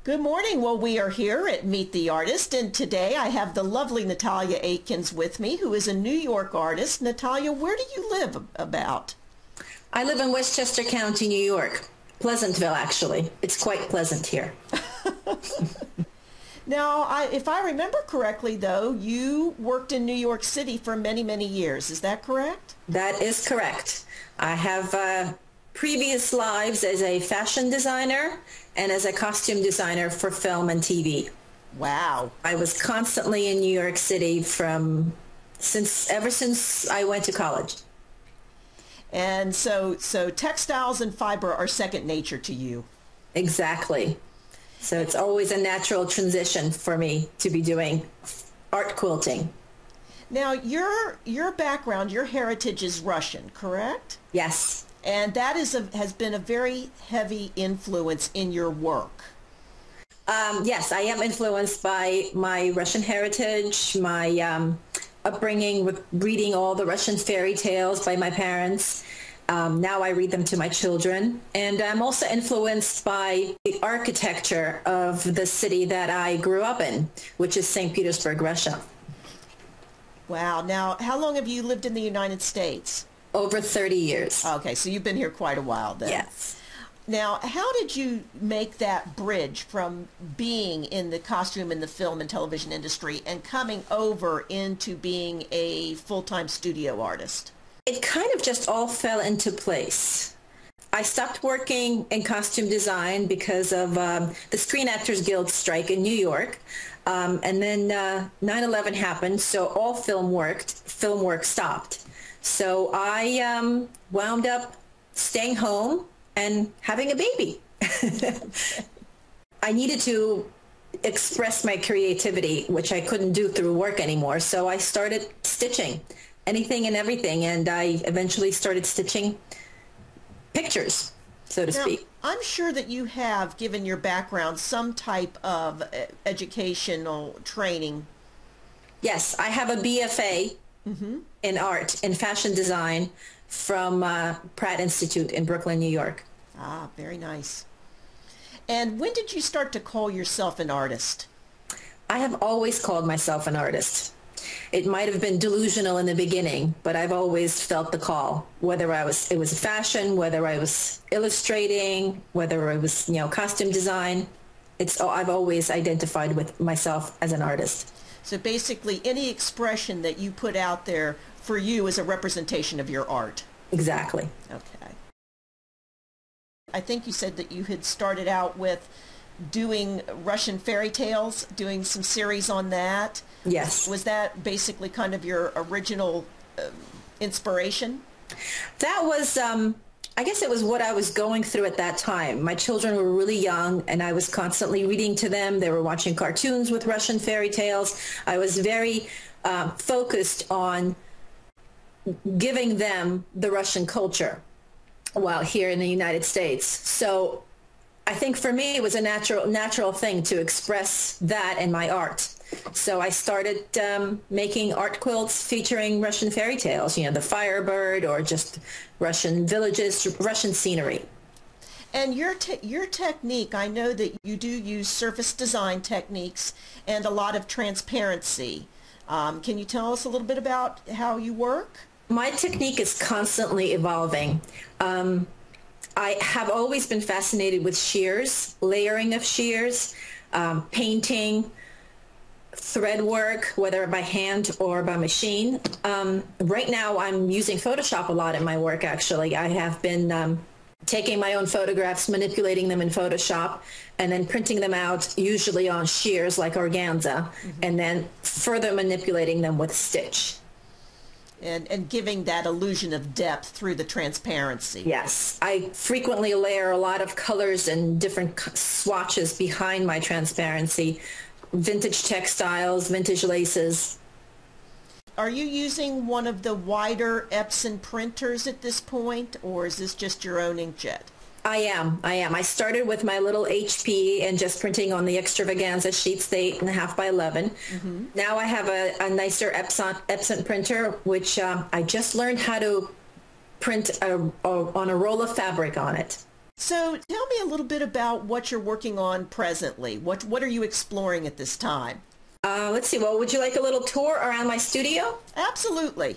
Good morning. Well, we are here at Meet the Artist, and today I have the lovely Natalya Aikens with me, who is a New York artist. Natalya, where do you live about? I live in Westchester County, New York. Pleasantville, actually. It's quite pleasant here. Now, if I remember correctly, though, you worked in New York City for many, many years. Is that correct? That is correct. I have previous lives as a fashion designer and as a costume designer for film and TV. Wow. I was constantly in New York City ever since I went to college. And so textiles and fiber are second nature to you. Exactly. So it's always a natural transition for me to be doing art quilting. Now, your background, your heritage is Russian, correct? Yes. And that has been a very heavy influence in your work. Yes, I am influenced by my Russian heritage, my upbringing with reading all the Russian fairy tales by my parents. Now I read them to my children. And I'm also influenced by the architecture of the city that I grew up in, which is St. Petersburg, Russia. Wow. Now, how long have you lived in the United States? Over 30 years. Okay, so you've been here quite a while then. Yes. Now, how did you make that bridge from being in the costume and the film and television industry and coming over into being a full-time studio artist? It kind of just all fell into place. I stopped working in costume design because of the Screen Actors Guild strike in New York. And then 9/11 happened, so all film work stopped. So I wound up staying home and having a baby. I needed to express my creativity, which I couldn't do through work anymore. So I started stitching anything and everything, and I eventually started stitching pictures, so to speak. I'm sure that you have, given your background, some type of educational training. Yes, I have a BFA in art, in fashion design from Pratt Institute in Brooklyn, New York. Ah, very nice. And when did you start to call yourself an artist? I have always called myself an artist. It might have been delusional in the beginning, but I've always felt the call, whether it was fashion, whether I was illustrating, whether it was, costume design. I've always identified with myself as an artist. So basically any expression that you put out there for you is a representation of your art. Exactly. Okay. I think you said that you had started out with doing Russian fairy tales, doing some series on that. Yes. Was that basically kind of your original inspiration? That was, I guess it was what I was going through at that time. My children were really young, and I was constantly reading to them. They were watching cartoons with Russian fairy tales. I was very focused on giving them the Russian culture while here in the United States. So I think for me it was a natural thing to express that in my art. So I started making art quilts featuring Russian fairy tales, the Firebird or just Russian villages, Russian scenery. And your technique, I know that you do use surface design techniques and a lot of transparency. Can you tell us a little bit about how you work? My technique is constantly evolving. I have always been fascinated with shears, layering of shears, painting, thread work, whether by hand or by machine. Right now I'm using Photoshop a lot in my work, actually. I have been taking my own photographs, manipulating them in Photoshop, and then printing them out, usually on shears like organza, and then further manipulating them with stitch. And giving that illusion of depth through the transparency. Yes. I frequently layer a lot of colors and different swatches behind my transparency. Vintage textiles, vintage laces. Are you using one of the wider Epson printers at this point, or is this just your own inkjet? I am. I started with my little HP and just printing on the extravaganza sheets, the 8.5 by 11. Now I have a nicer Epson printer, which I just learned how to print on a roll of fabric on it. So tell me a little bit about what you're working on presently. What are you exploring at this time? Let's see. Well, would you like a little tour around my studio? Absolutely.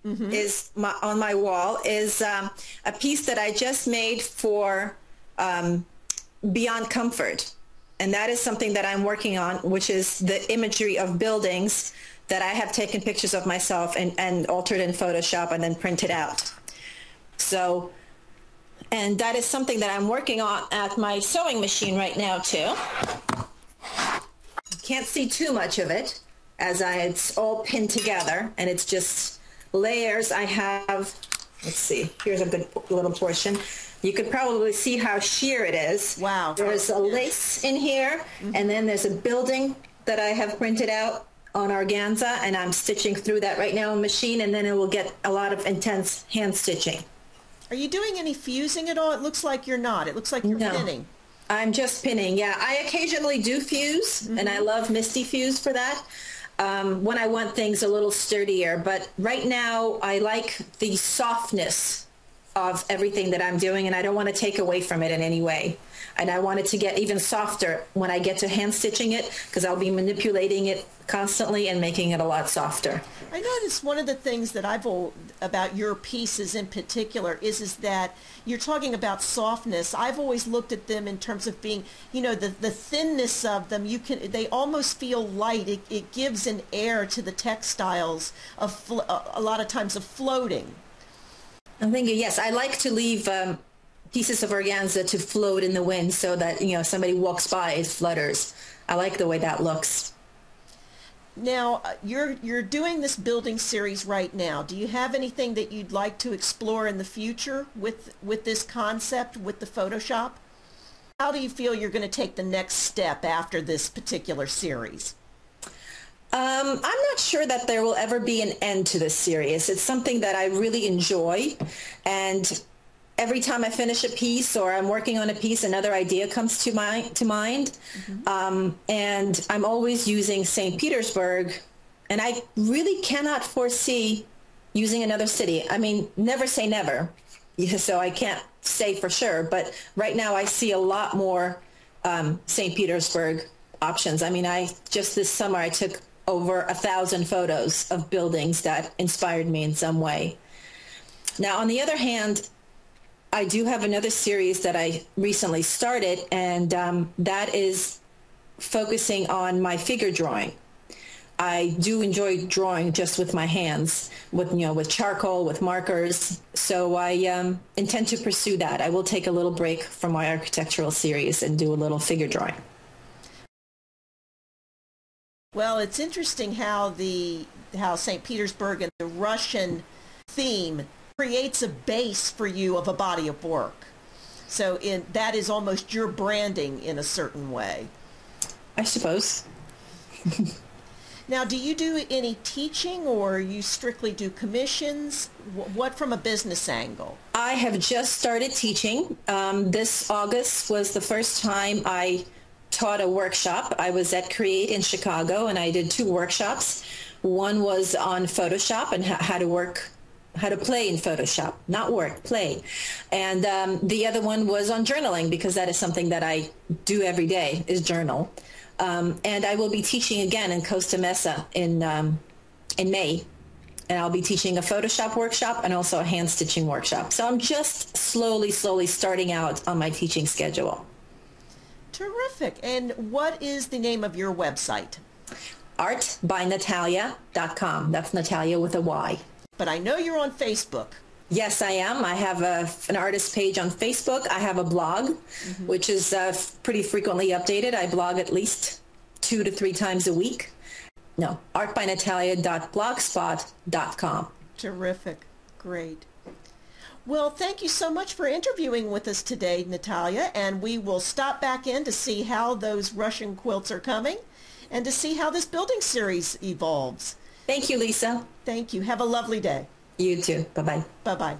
Is on my wall is a piece that I just made for Beyond Comfort. And that is something that I'm working on, which is the imagery of buildings that I have taken pictures of myself and altered in Photoshop and then printed out. So, and that is something that I'm working on at my sewing machine right now too. Can't see too much of it as it's all pinned together and it's just layers. I have, let's see, here's a good little portion. You could probably see how sheer it is. Wow. There's a lace in here, and then there's a building that I have printed out on organza, and I'm stitching through that right now in machine, and then it will get a lot of intense hand stitching. Are you doing any fusing at all? It looks like you're not. It looks like you're pinning. I'm just pinning, yeah. I occasionally do fuse, and I love Misty Fuse for that. When I want things a little sturdier, but right now I like the softness of everything that I'm doing, and I don't want to take away from it in any way. And I want it to get even softer when I get to hand stitching it, because I'll be manipulating it constantly and making it a lot softer. I noticed one of the things that about your pieces in particular is that you're talking about softness. I've always looked at them in terms of being, the thinness of them. They almost feel light. It gives an air to the textiles of a lot of times of floating. I'm thinking, yes, I like to leave pieces of organza to float in the wind so that, somebody walks by, it flutters. I like the way that looks. Now, you're doing this building series right now. Do you have anything that you'd like to explore in the future with this concept, with the Photoshop? How do you feel you're going to take the next step after this particular series? I'm not sure that there will ever be an end to this series. It's something that I really enjoy, and every time I finish a piece or I'm working on a piece, another idea comes to mind. And I'm always using St. Petersburg, and I really cannot foresee using another city. I mean, never say never, so I can't say for sure, but right now I see a lot more St. Petersburg options. I mean, just this summer I took over 1,000 photos of buildings that inspired me in some way. Now, on the other hand, I do have another series that I recently started, and that is focusing on my figure drawing. I do enjoy drawing just with my hands, with charcoal, with markers. So I intend to pursue that. I will take a little break from my architectural series and do a little figure drawing. Well, it's interesting how St. Petersburg and the Russian theme creates a base for you of a body of work. So that is almost your branding in a certain way. I suppose. Now, do you do any teaching, or you strictly do commissions? What from a business angle? I have just started teaching. This August was the first time I taught a workshop. I was at Create in Chicago, and I did 2 workshops. One was on Photoshop and how to play in Photoshop, not work, play. And the other one was on journaling, because that is something that I do every day, is journal. And I will be teaching again in Costa Mesa in May. And I'll be teaching a Photoshop workshop and also a hand stitching workshop. So I'm just slowly starting out on my teaching schedule. Terrific. And what is the name of your website? artbynatalya.com. That's Natalia with a Y. But I know you're on Facebook. Yes, I am. I have an artist page on Facebook. I have a blog, which is pretty frequently updated. I blog at least 2 to 3 times a week. No, artbynatalya.blogspot.com. Terrific. Great. Well, thank you so much for interviewing with us today, Natalya, and we will stop back in to see how those Russian quilts are coming and to see how this building series evolves. Thank you, Lisa. Thank you. Have a lovely day. You too. Bye-bye. Bye-bye.